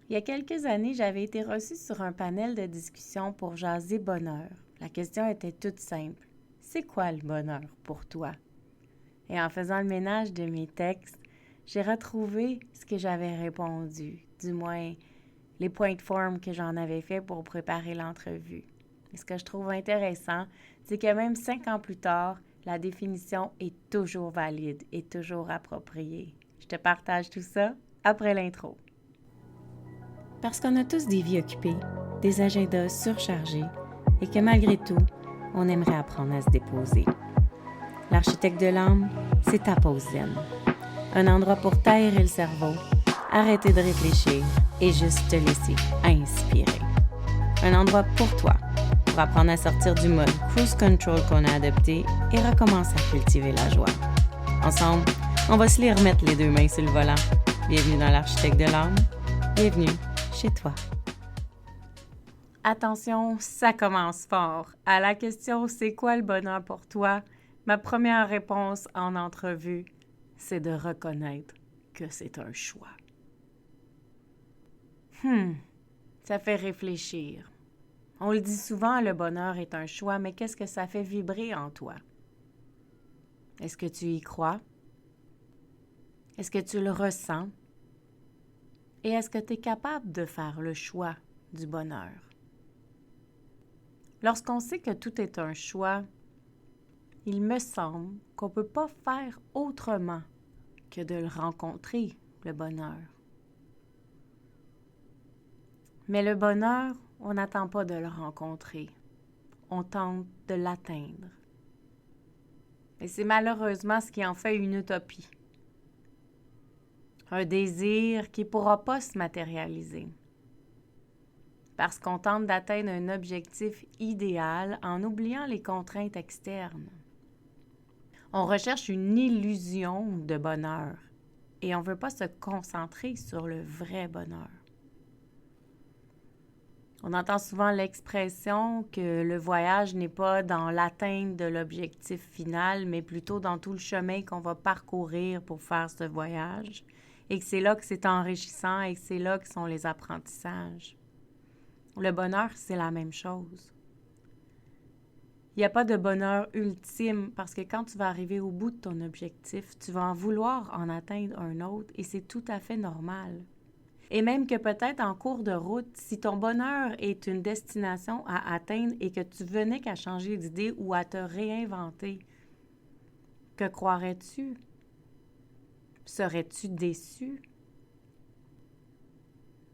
Il y a quelques années, j'avais été reçue sur un panel de discussion pour jaser bonheur. La question était toute simple. C'est quoi le bonheur pour toi? Et en faisant le ménage de mes textes, j'ai retrouvé ce que j'avais répondu, du moins les points de forme que j'en avais fait pour préparer l'entrevue. Et ce que je trouve intéressant, c'est que même 5 ans plus tard, la définition est toujours valide et toujours appropriée. Je te partage tout ça après l'intro. Parce qu'on a tous des vies occupées, des agendas surchargés et que malgré tout, on aimerait apprendre à se déposer. L'architecte de l'âme, c'est ta pause zen. Un endroit pour t'aérer le cerveau, arrêter de réfléchir et juste te laisser inspirer. Un endroit pour toi, pour apprendre à sortir du mode cruise control qu'on a adopté et recommencer à cultiver la joie. Ensemble, on va se les remettre les deux mains sur le volant. Bienvenue dans l'architecte de l'âme. Bienvenue chez toi. Attention, ça commence fort. À la question « C'est quoi le bonheur pour toi ?» ma première réponse en entrevue, c'est de reconnaître que c'est un choix. Ça fait réfléchir. On le dit souvent, le bonheur est un choix, mais qu'est-ce que ça fait vibrer en toi? Est-ce que tu y crois? Est-ce que tu le ressens? Et est-ce que tu es capable de faire le choix du bonheur? Lorsqu'on sait que tout est un choix, il me semble qu'on ne peut pas faire autrement que de le rencontrer, le bonheur. Mais le bonheur, on n'attend pas de le rencontrer. On tente de l'atteindre. Et c'est malheureusement ce qui en fait une utopie. Un désir qui ne pourra pas se matérialiser. Parce qu'on tente d'atteindre un objectif idéal en oubliant les contraintes externes. On recherche une illusion de bonheur et on ne veut pas se concentrer sur le vrai bonheur. On entend souvent l'expression que le voyage n'est pas dans l'atteinte de l'objectif final, mais plutôt dans tout le chemin qu'on va parcourir pour faire ce voyage, et que c'est là que c'est enrichissant et que c'est là que sont les apprentissages. Le bonheur, c'est la même chose. Il n'y a pas de bonheur ultime parce que quand tu vas arriver au bout de ton objectif, tu vas en vouloir en atteindre un autre et c'est tout à fait normal. Et même que peut-être en cours de route, si ton bonheur est une destination à atteindre et que tu venais qu'à changer d'idée ou à te réinventer, que croirais-tu? Serais-tu déçu?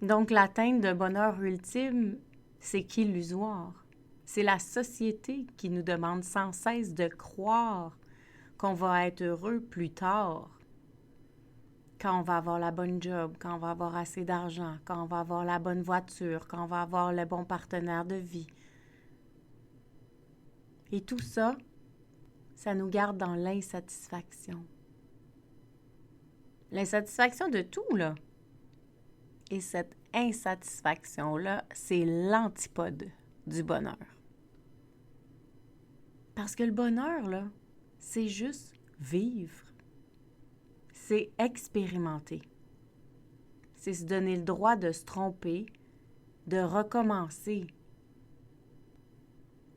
Donc l'atteinte d'un bonheur ultime, c'est qu'illusoire. C'est la société qui nous demande sans cesse de croire qu'on va être heureux plus tard. Quand on va avoir la bonne job, quand on va avoir assez d'argent, quand on va avoir la bonne voiture, quand on va avoir le bon partenaire de vie. Et tout ça, ça nous garde dans l'insatisfaction. L'insatisfaction de tout, là. Et cette insatisfaction-là, c'est l'antipode du bonheur. Parce que le bonheur, là, c'est juste vivre. C'est expérimenter. C'est se donner le droit de se tromper, de recommencer.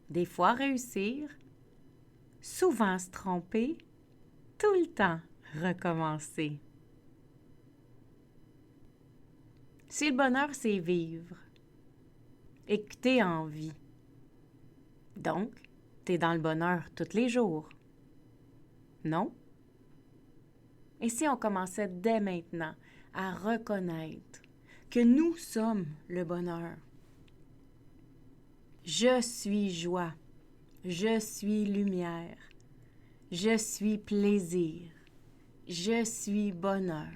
Des fois réussir, souvent se tromper, tout le temps recommencer. Si le bonheur, c'est vivre et que t'es en vie, donc t'es dans le bonheur tous les jours, non? Et si on commençait dès maintenant à reconnaître que nous sommes le bonheur? Je suis joie, je suis lumière, je suis plaisir, je suis bonheur.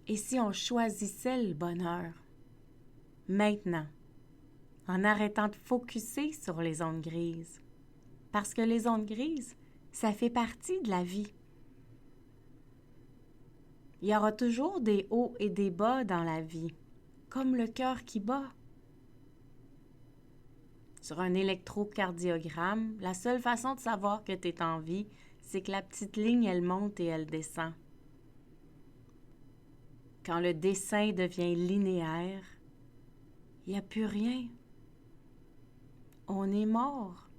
Et si on choisissait le bonheur, maintenant, en arrêtant de focusser sur les ondes grises? Parce que les ondes grises, ça fait partie de la vie. Il y aura toujours des hauts et des bas dans la vie, comme le cœur qui bat. Sur un électrocardiogramme, la seule façon de savoir que tu es en vie, c'est que la petite ligne, elle monte et elle descend. quand le dessin devient linéaire, il n'y a plus rien. On est mort.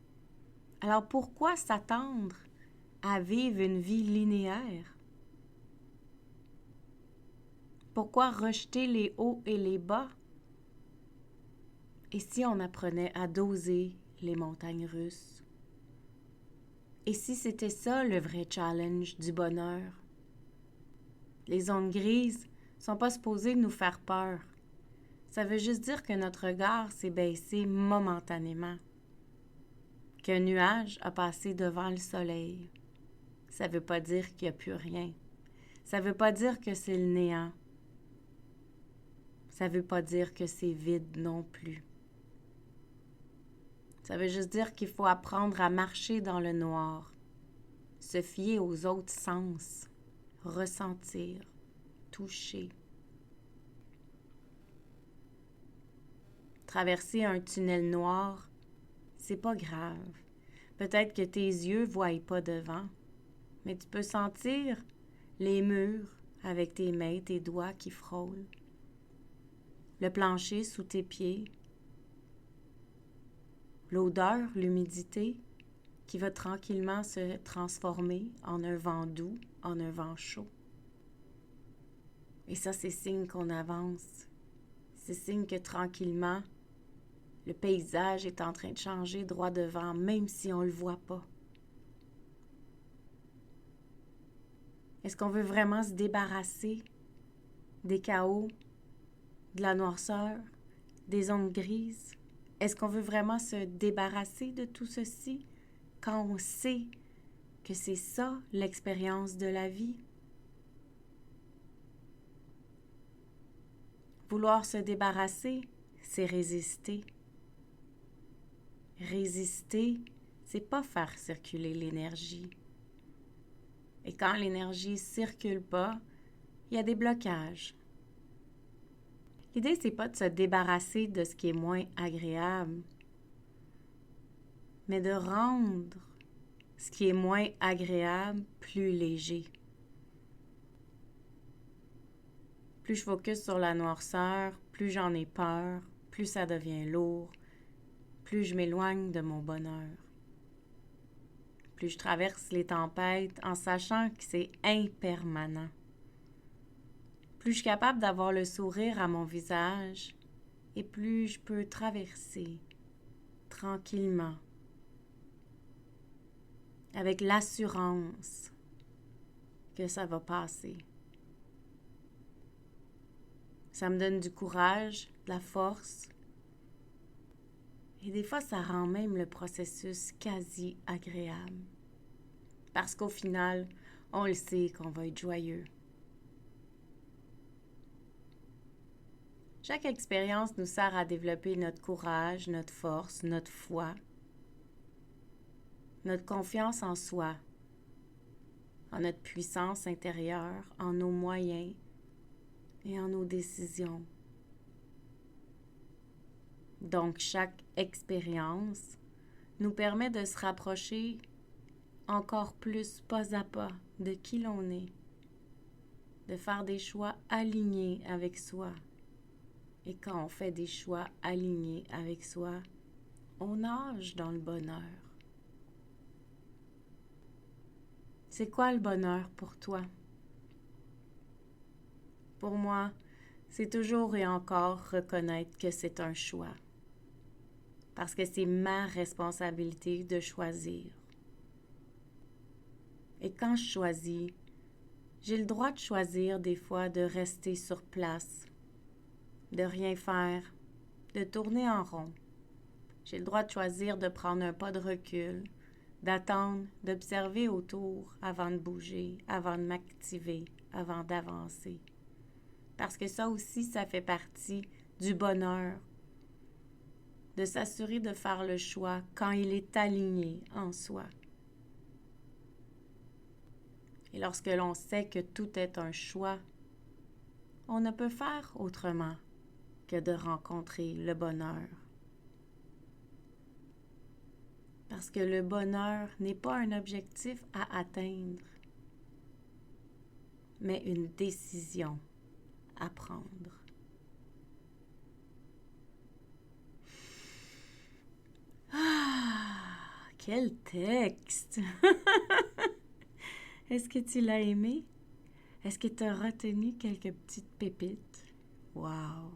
Alors pourquoi s'attendre à vivre une vie linéaire? Pourquoi rejeter les hauts et les bas? Et si on apprenait à doser les montagnes russes? Et si c'était ça le vrai challenge du bonheur? Les zones grises sont pas supposées nous faire peur. Ça veut juste dire que notre regard s'est baissé momentanément, qu'un nuage a passé devant le soleil. Ça veut pas dire qu'il n'y a plus rien. Ça veut pas dire que c'est le néant. Ça veut pas dire que c'est vide non plus. Ça veut juste dire qu'il faut apprendre à marcher dans le noir, se fier aux autres sens, ressentir, toucher. Traverser un tunnel noir, c'est pas grave. Peut-être que tes yeux voient pas devant, mais tu peux sentir les murs avec tes mains et tes doigts qui frôlent, le plancher sous tes pieds, l'odeur, l'humidité qui va tranquillement se transformer en un vent doux, en un vent chaud. Et ça, c'est signe qu'on avance. C'est signe que tranquillement, le paysage est en train de changer droit devant, même si on ne le voit pas. Est-ce qu'on veut vraiment se débarrasser des chaos, de la noirceur, des ondes grises? Est-ce qu'on veut vraiment se débarrasser de tout ceci quand on sait que c'est ça l'expérience de la vie? Vouloir se débarrasser, c'est résister. Résister, c'est pas faire circuler l'énergie. Et quand l'énergie ne circule pas, il y a des blocages. L'idée, c'est pas de se débarrasser de ce qui est moins agréable, mais de rendre ce qui est moins agréable plus léger. Plus je focus sur la noirceur, plus j'en ai peur, plus ça devient lourd, plus je m'éloigne de mon bonheur. Plus je traverse les tempêtes en sachant que c'est impermanent. Plus je suis capable d'avoir le sourire à mon visage et plus je peux traverser tranquillement avec l'assurance que ça va passer. Ça me donne du courage, de la force et des fois ça rend même le processus quasi agréable. Parce qu'au final, on le sait qu'on va être joyeux. Chaque expérience nous sert à développer notre courage, notre force, notre foi, notre confiance en soi, en notre puissance intérieure, en nos moyens et en nos décisions. Donc, chaque expérience nous permet de se rapprocher encore plus pas à pas de qui l'on est, de faire des choix alignés avec soi. Et quand on fait des choix alignés avec soi, on nage dans le bonheur. C'est quoi le bonheur pour toi? Pour moi, c'est toujours et encore reconnaître que c'est un choix. Parce que c'est ma responsabilité de choisir. Et quand je choisis, j'ai le droit de choisir des fois de rester sur place, de rien faire, de tourner en rond. J'ai le droit de choisir de prendre un pas de recul, d'attendre, d'observer autour avant de bouger, avant de m'activer, avant d'avancer. Parce que ça aussi, ça fait partie du bonheur, de s'assurer de faire le choix quand il est aligné en soi. Et lorsque l'on sait que tout est un choix, on ne peut faire autrement que de rencontrer le bonheur. Parce que le bonheur n'est pas un objectif à atteindre, mais une décision apprendre. Ah, quel texte! Est-ce que tu l'as aimé? Est-ce que tu as retenu quelques petites pépites? Wow!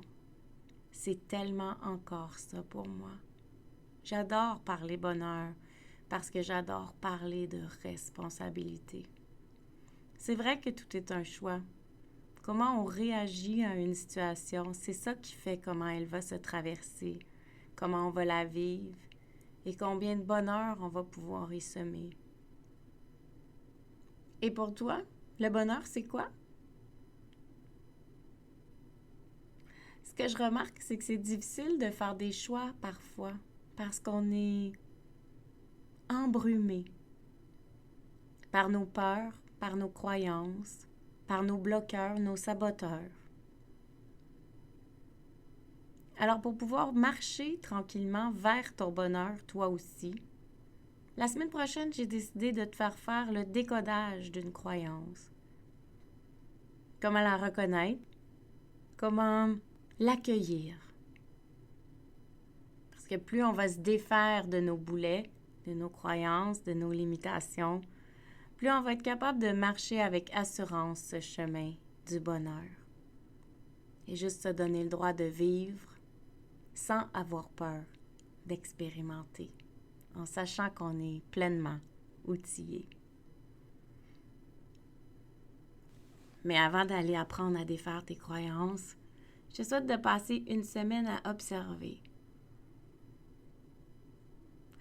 C'est tellement encore ça pour moi. J'adore parler bonheur parce que j'adore parler de responsabilité. C'est vrai que tout est un choix. Comment on réagit à une situation, c'est ça qui fait comment elle va se traverser, comment on va la vivre et combien de bonheur on va pouvoir y semer. Et pour toi, le bonheur, c'est quoi? Ce que je remarque, c'est que c'est difficile de faire des choix parfois parce qu'on est embrumé par nos peurs, par nos croyances, par nos bloqueurs, nos saboteurs. Alors, pour pouvoir marcher tranquillement vers ton bonheur, toi aussi, la semaine prochaine, j'ai décidé de te faire le décodage d'une croyance. Comment la reconnaître, comment l'accueillir. Parce que plus on va se défaire de nos boulets, de nos croyances, de nos limitations, plus on va être capable de marcher avec assurance ce chemin du bonheur. Et juste se donner le droit de vivre sans avoir peur d'expérimenter, en sachant qu'on est pleinement outillé. Mais avant d'aller apprendre à défaire tes croyances, je te souhaite de passer une semaine à observer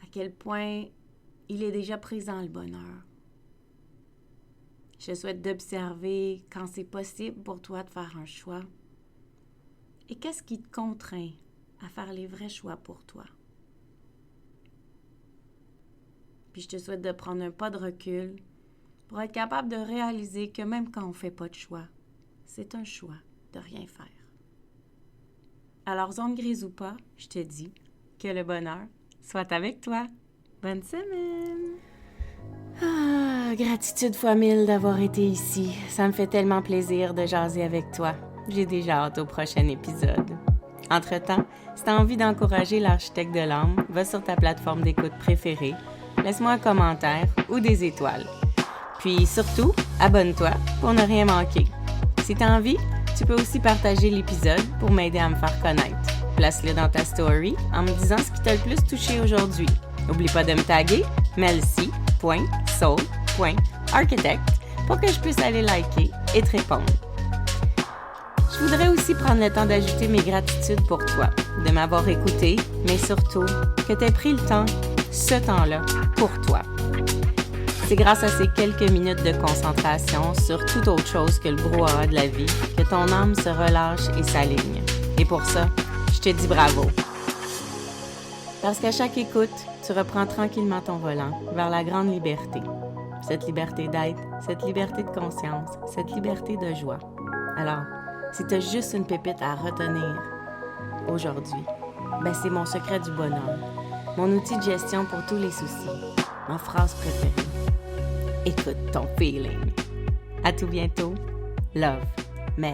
à quel point il est déjà présent le bonheur. Je te souhaite d'observer quand c'est possible pour toi de faire un choix et qu'est-ce qui te contraint à faire les vrais choix pour toi. Puis je te souhaite de prendre un pas de recul pour être capable de réaliser que même quand on ne fait pas de choix, c'est un choix de rien faire. Alors, zone grise ou pas, je te dis que le bonheur soit avec toi. Bonne semaine! Ah, gratitude fois 1000 d'avoir été ici. Ça me fait tellement plaisir de jaser avec toi. J'ai déjà hâte au prochain épisode. Entre-temps, si tu as envie d'encourager l'architecte de l'âme, va sur ta plateforme d'écoute préférée, laisse-moi un commentaire ou des étoiles. Puis surtout, abonne-toi pour ne rien manquer. Si tu as envie, tu peux aussi partager l'épisode pour m'aider à me faire connaître. Place-le dans ta story en me disant ce qui t'a le plus touché aujourd'hui. N'oublie pas de me taguer melcy.soul.architect pour que je puisse aller liker et te répondre. Je voudrais aussi prendre le temps d'ajouter mes gratitudes pour toi, de m'avoir écouté, mais surtout que tu aies pris le temps, ce temps-là, pour toi. C'est grâce à ces quelques minutes de concentration sur toute autre chose que le brouhaha de la vie que ton âme se relâche et s'aligne. Et pour ça, je te dis bravo. Parce qu'à chaque écoute, tu reprends tranquillement ton volant vers la grande liberté. Cette liberté d'être, cette liberté de conscience, cette liberté de joie. Alors, si tu as juste une pépite à retenir aujourd'hui, c'est mon secret du bonheur, mon outil de gestion pour tous les soucis, ma phrase préférée. Écoute ton feeling. À tout bientôt. Love, Mel.